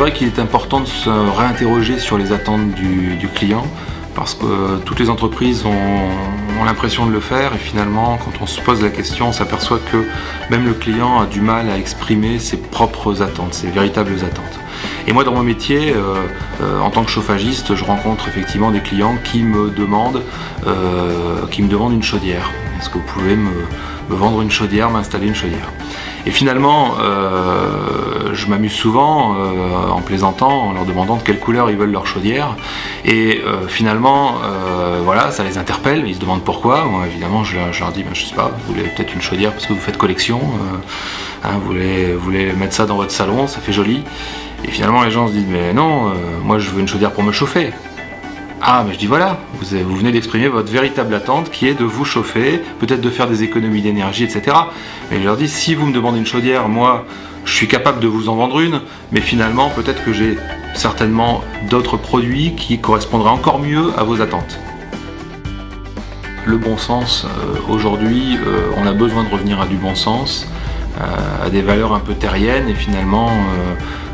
vrai qu'il est important de se réinterroger sur les attentes du client, parce que toutes les entreprises ont l'impression de le faire, et finalement quand on se pose la question, on s'aperçoit que même le client a du mal à exprimer ses propres attentes, ses véritables attentes. Et moi dans mon métier, en tant que chauffagiste, je rencontre effectivement des clients qui me demandent une chaudière. Est-ce que vous pouvez me vendre une chaudière, m'installer une chaudière? Et finalement, je m'amuse souvent en plaisantant, en leur demandant de quelle couleur ils veulent leur chaudière. Et finalement, voilà, ça les interpelle, ils se demandent pourquoi. Moi, évidemment, je leur dis, je sais pas, vous voulez peut-être une chaudière parce que vous faites collection, vous voulez mettre ça dans votre salon, ça fait joli. Et finalement, les gens se disent, mais non, moi je veux une chaudière pour me chauffer. Ah, mais je dis voilà, vous venez d'exprimer votre véritable attente qui est de vous chauffer, peut-être de faire des économies d'énergie, etc. Mais je leur dis, si vous me demandez une chaudière, moi, je suis capable de vous en vendre une, mais finalement, peut-être que j'ai certainement d'autres produits qui correspondraient encore mieux à vos attentes. Le bon sens, aujourd'hui, on a besoin de revenir à du bon sens, à des valeurs un peu terriennes, et finalement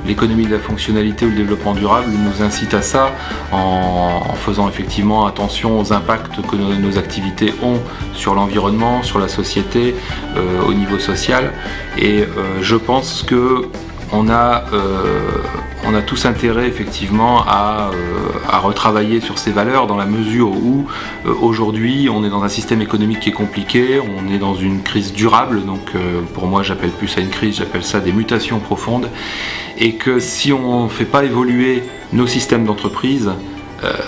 l'économie de la fonctionnalité ou le développement durable nous incite à ça en faisant effectivement attention aux impacts que nos activités ont sur l'environnement, sur la société, au niveau social. Et je pense que on a tous intérêt effectivement à retravailler sur ces valeurs, dans la mesure où aujourd'hui on est dans un système économique qui est compliqué, on est dans une crise durable, donc pour moi j'appelle plus ça une crise, j'appelle ça des mutations profondes, et que si on ne fait pas évoluer nos systèmes d'entreprise,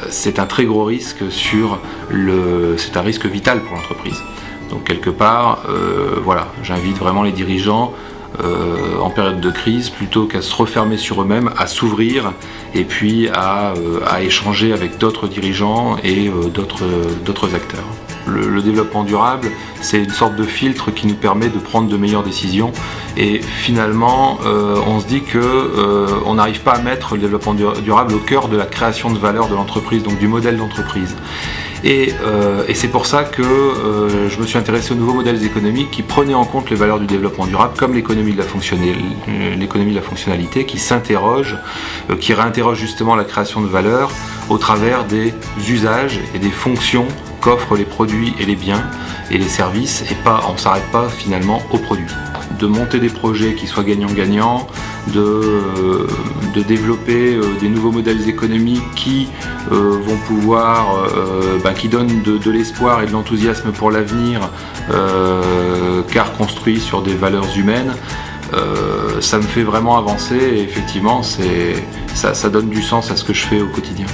c'est un très gros risque c'est un risque vital pour l'entreprise. Donc quelque part, voilà, j'invite vraiment les dirigeants en période de crise, plutôt qu'à se refermer sur eux-mêmes, à s'ouvrir et puis à échanger avec d'autres dirigeants et d'autres acteurs. Le développement durable, c'est une sorte de filtre qui nous permet de prendre de meilleures décisions, et finalement on se dit qu'on n'arrive pas à mettre le développement durable au cœur de la création de valeur de l'entreprise, donc du modèle d'entreprise. Et c'est pour ça que je me suis intéressé aux nouveaux modèles économiques qui prenaient en compte les valeurs du développement durable, comme l'économie de la fonctionnalité, qui s'interroge, qui réinterroge justement la création de valeur au travers des usages et des fonctions qu'offrent les produits et les biens et les services, et on ne s'arrête pas finalement aux produits. De monter des projets qui soient gagnant-gagnant, de développer des nouveaux modèles économiques qui vont pouvoir, qui donnent de l'espoir et de l'enthousiasme pour l'avenir, car construits sur des valeurs humaines. Ça me fait vraiment avancer, et effectivement ça donne du sens à ce que je fais au quotidien.